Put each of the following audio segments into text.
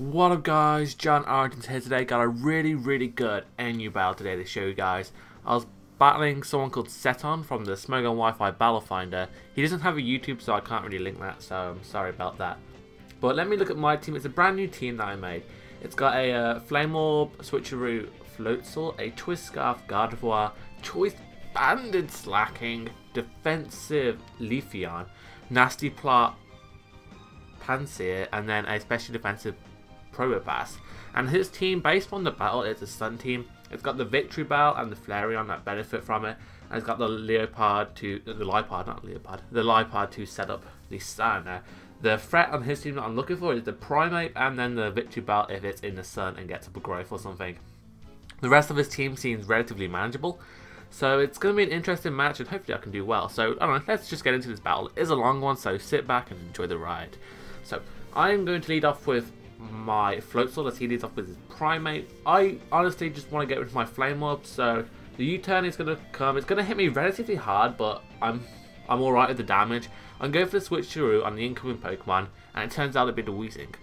What up guys, JohnOrigins here today. Got a really good NU battle today to show you guys. I was battling someone called Seton from the Smoke on Wi-Fi battle finder. He doesn't have a YouTube, so I can't really link that, so I'm sorry about that. But let me look at my team. It's a brand new team that I made. It's got a Flame Orb, Switcheroo, Floatzel, a Twist Scarf, Gardevoir, Choice Banded Slaking, Defensive Leafeon, Nasty Plot, Pansear, and then a Special Defensive Probopass. And his team, based on the battle, it's a Sun team. It's got the Victory Bell and the Flareon that benefit from it, and it's got the Lipard to set up the Sun. The threat on his team that I'm looking for is the Primeape and then the Victory Bell if it's in the Sun and gets up a growth or something. The rest of his team seems relatively manageable, so it's going to be an interesting match and hopefully I can do well. So I don't know, let's just get into this battle. It is a long one, so sit back and enjoy the ride. So I'm going to lead off with my Floatzel as he leads off with his Primeape. I honestly just want to get rid of my Flame Orb, so the U-turn is going to come. It's going to hit me relatively hard, but I'm alright with the damage. I'm going for the Switcheroo on the incoming Pokemon, and it turns out to be the Weezing.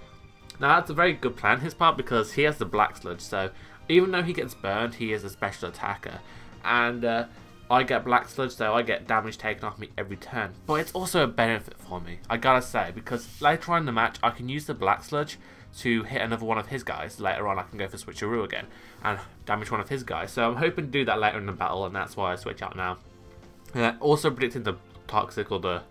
Now that's a very good plan his part because he has the Black Sludge, so even though he gets burned, he is a special attacker. And I get Black Sludge, so I get damage taken off me every turn. But it's also a benefit for me, I gotta say, because later on in the match, I can use the Black Sludge to hit another one of his guys. Later on, I can go for Switcheroo again and damage one of his guys. So I'm hoping to do that later in the battle, and that's why I switch out now. Also predicting the Toxic or the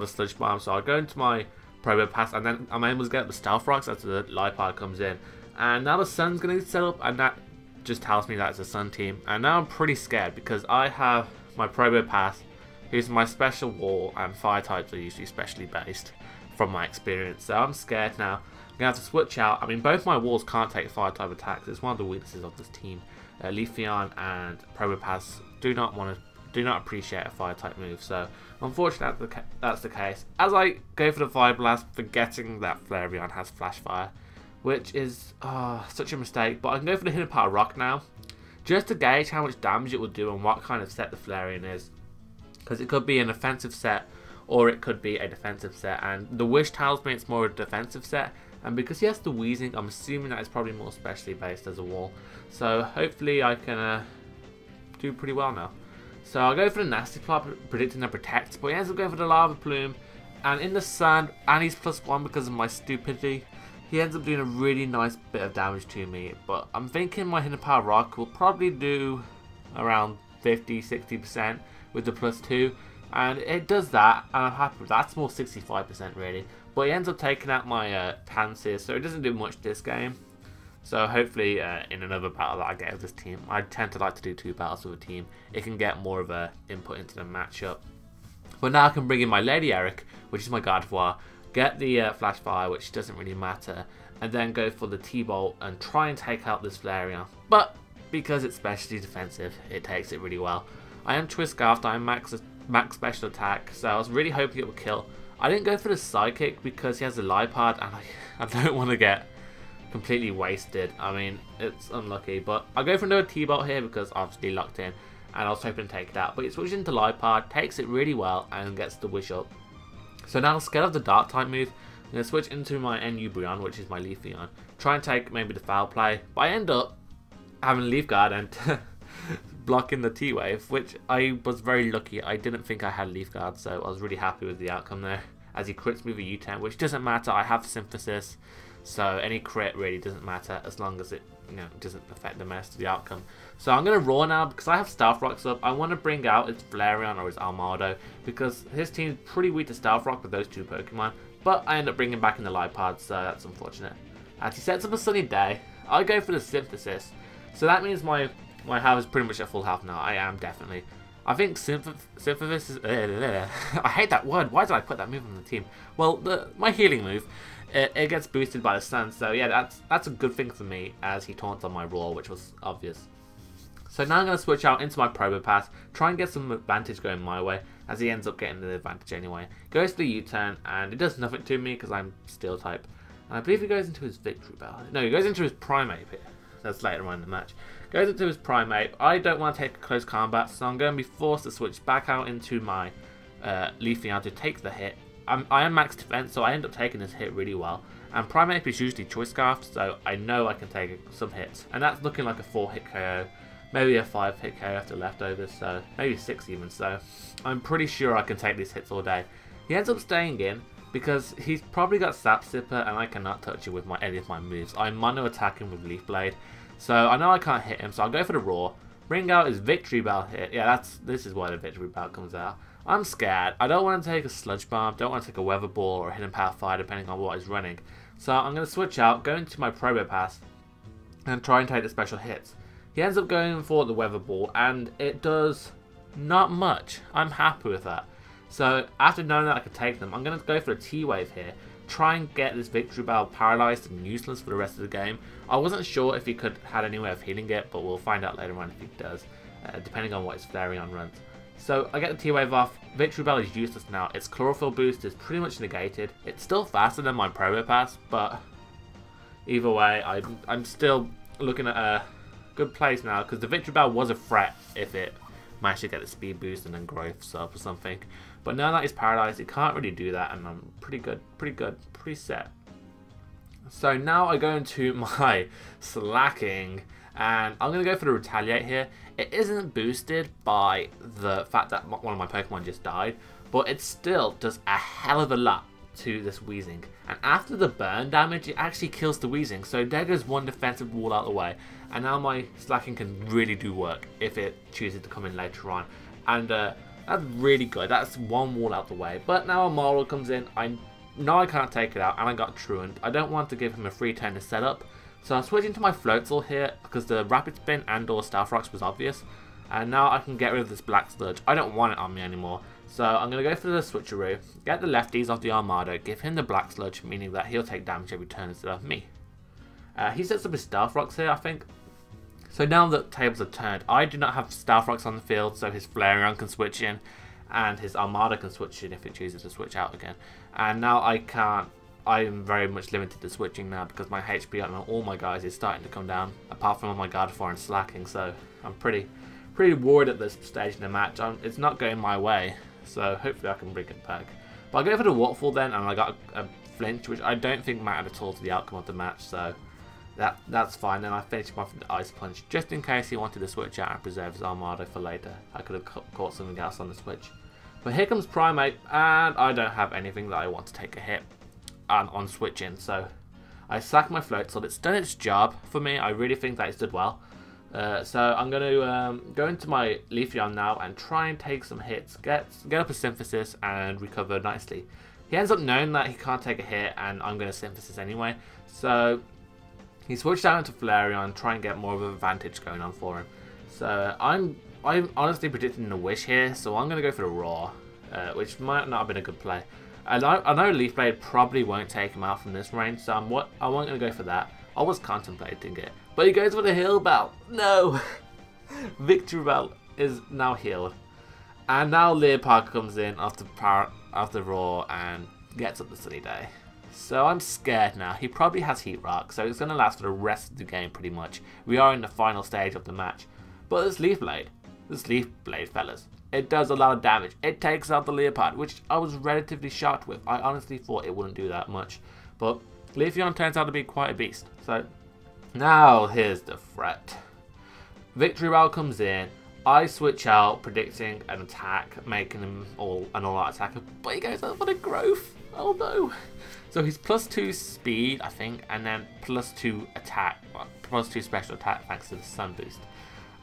Sludge Bomb, so I'll go into my Probopass, and then I'm able to get the Stealth Rocks as the Lipard comes in. And now the Sun's going to set up, and that just tells me that it's a Sun team. And now I'm pretty scared because I have my Probopass, who's my special wall, and fire types are usually specially based from my experience. So I'm scared now. I'm going to have to switch out. I mean, both my walls can't take fire type attacks. It's one of the weaknesses of this team. Leafeon and Probopass do not appreciate a fire type move. So unfortunately that's the case. As I go for the Fire Blast, forgetting that Flareon has Flash Fire, which is such a mistake, but I can go for the Hidden Power Rock now, just to gauge how much damage it will do and what kind of set the Flareon is, because it could be an offensive set or it could be a defensive set, and the Wish tells me it's more a defensive set, and because he has the Weezing, I'm assuming that it's probably more specially based as a wall, so hopefully I can do pretty well now. So I'll go for the Nasty Plot, predicting the Protect, but he ends up going for the Lava Plume, and in the Sand, and he's +1 because of my stupidity. He ends up doing a really nice bit of damage to me, but I'm thinking my Hidden Power Rock will probably do around 50-60% with the +2, and it does that, and I'm happy with that. That's more 65% really, but he ends up taking out my Pansear, so it doesn't do much this game. So hopefully in another battle that I get with this team, I tend to like to do 2 battles with a team. It can get more of a input into the matchup. But now I can bring in my LadyEric, which is my Gardevoir, get the Flash Fire, which doesn't really matter, and then go for the T-Bolt and try and take out this Flareon. But because it's specially defensive, it takes it really well. I am Twist Scarfed, I am max special attack, so I was really hoping it would kill. I didn't go for the Psychic because he has the Lipard, and I don't want to get completely wasted. I mean, it's unlucky, but I'll go for another T-Bolt here because obviously locked in, and I was hoping to take it out. But it switches into Lipard, takes it really well, and gets the Wish up. So now, scared of the Dark type move, I'm going to switch into my NU Brionne, which is my Leafeon. Try and take maybe the Foul Play, but I end up having Leaf Guard and blocking the T-Wave, which I was very lucky. I didn't think I had Leaf Guard, so I was really happy with the outcome there. As he crits me with a U-turn, which doesn't matter, I have Synthesis, so any crit really doesn't matter as long as it doesn't affect the rest of the outcome. So I'm going to Roar now because I have Stealth Rocks up. I want to bring out his Flareon or his Armado because his team's pretty weak to Stealth Rock with those 2 Pokemon, but I end up bringing back in the Lipard, so that's unfortunate. As he sets up a Sunny Day, I go for the Synthesis, so that means my health is pretty much at full health now. I am definitely. I think Synthesis is... I hate that word. Why did I put that move on the team? Well, my healing move, it gets boosted by the Sun. So yeah, that's a good thing for me as he taunts on my Roar, which was obvious. So now I'm going to switch out into my Probopass, try and get some advantage going my way, as he ends up getting the advantage anyway. Goes to the U-turn, and it does nothing to me because I'm Steel type. And I believe he goes into his Victory Bell. No, he goes into his Primeape here. That's later on in the match. Goes into his Primeape. I don't want to take a close combat, so I'm going to be forced to switch back out into my Leafeon to take the hit. I am max defense, so I end up taking this hit really well. And Primate is usually choice scarfed, so I know I can take some hits. And that's looking like a 4-hit KO, maybe a 5-hit KO after leftovers, so maybe 6 even. So I'm pretty sure I can take these hits all day. He ends up staying in because he's probably got Sap Sipper, and I cannot touch him with any of my moves. I mono attack him with Leaf Blade, so I know I can't hit him. So I'll go for the Roar. Bring out his Victory Bell hit. Yeah, this is why the Victory Bell comes out. I'm scared. I don't want to take a Sludge Bomb, don't want to take a Weather Ball or a Hidden Power Fire depending on what he's running. So I'm going to switch out, go into my Probo Pass, and try and take the special hits. He ends up going for the Weather Ball, and it does not much. I'm happy with that. So after knowing that I could take them, I'm going to go for a T-Wave here, try and get this Victory Bell paralyzed and useless for the rest of the game. I wasn't sure if he had any way of healing it, but we'll find out later on if he does, depending on what his Flareon runs. So I get the T-Wave off. Victory Bell is useless now. Its Chlorophyll boost is pretty much negated. It's still faster than my Probo Pass, but either way, I'm still looking at a good place now, because the Victory Bell was a threat if it managed to get the speed boost and then growth up or something. But now that he's paralyzed, it can't really do that, and I'm pretty good, pretty set. So now I go into my slaking, and I'm going to go for the Retaliate here. It isn't boosted by the fact that one of my Pokemon just died, but it still does a hell of a lot to this Weezing. And after the burn damage, it actually kills the Weezing, so there goes one defensive wall out of the way. And now my slaking can really do work if it chooses to come in later on. And that's really good. That's one wall out the way. But now a Moral comes in. I know I can't take it out, and I got Truant. I don't want to give him a free turn to set up. So I'm switching to my Floatzel here because the Rapid Spin and or Stealth Rocks was obvious. And now I can get rid of this Black Sludge. I don't want it on me anymore. So I'm going to go for the Switcheroo, get the lefties off the Armada, give him the Black Sludge, meaning that he'll take damage every turn instead of me. He sets up his Stealth Rocks here, I think. So now the tables are turned, I do not have Stealth Rocks on the field, so his Flareon can switch in, and his Armada can switch in if it chooses to switch out again. And now I can't. I'm very much limited to switching now because my HP on all my guys is starting to come down, apart from my Gardevoir and slaking. So I'm pretty worried at this stage in the match. It's not going my way, so hopefully I can bring it back. But I go for the Waterfall then, and I got a flinch, which I don't think mattered at all to the outcome of the match. So that's fine. Then I finish him off with the Ice Punch, just in case he wanted to switch out and preserve his Armada for later. I could have caught something else on the switch. But here comes Primate, and I don't have anything that I want to take a hit on switching. So I sack my Floatzel. It's done its job for me. I really think that it's did well. So I'm going to go into my Leafeon now and try and take some hits, get up a Synthesis and recover nicely. He ends up knowing that he can't take a hit, and I'm going to Synthesis anyway. So he switched out into Flareon, try and get more of an advantage going on for him. So I'm honestly predicting a Wish here, so I'm going to go for the Roar, which might not have been a good play. I know Leaf Blade probably won't take him out from this range, so I wasn't going to go for that. I was contemplating it. But he goes for the Heal Bell. No! Victory Bell is now healed. And now Leopard comes in after Roar and gets up the Sunny Day. So I'm scared now. He probably has Heat Rock, so it's going to last for the rest of the game pretty much. We are in the final stage of the match. But this Leaf Blade, fellas, it does a lot of damage. It takes out the Leopard, which I was relatively shocked with. I honestly thought it wouldn't do that much. But Leafeon turns out to be quite a beast. So now here's the threat. Victory Bell comes in. I switch out, predicting an attack, making him an all-out attacker. But he goes out for the growth. Oh no. So he's +2 speed, I think, and then +2 attack. Well, +2 special attack thanks to the Sun Boost.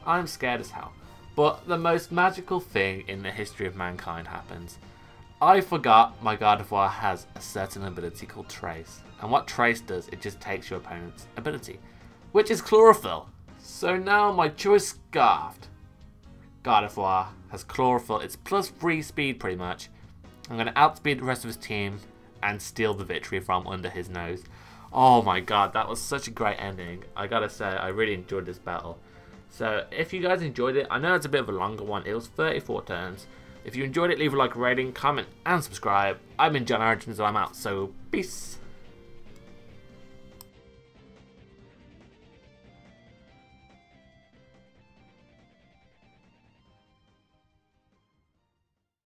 I'm scared as hell. But the most magical thing in the history of mankind happens. I forgot my Gardevoir has a certain ability called Trace. And what Trace does, it just takes your opponent's ability, which is Chlorophyll. So now my choice scarfed Gardevoir has Chlorophyll. It's +3 speed pretty much. I'm going to outspeed the rest of his team and steal the victory from under his nose. Oh my god, that was such a great ending. I gotta say, I really enjoyed this battle. So if you guys enjoyed it, I know it's a bit of a longer one. It was 34 turns. If you enjoyed it, leave a like, rating, comment, and subscribe. I've been JohnOrigins, and I'm out. So peace.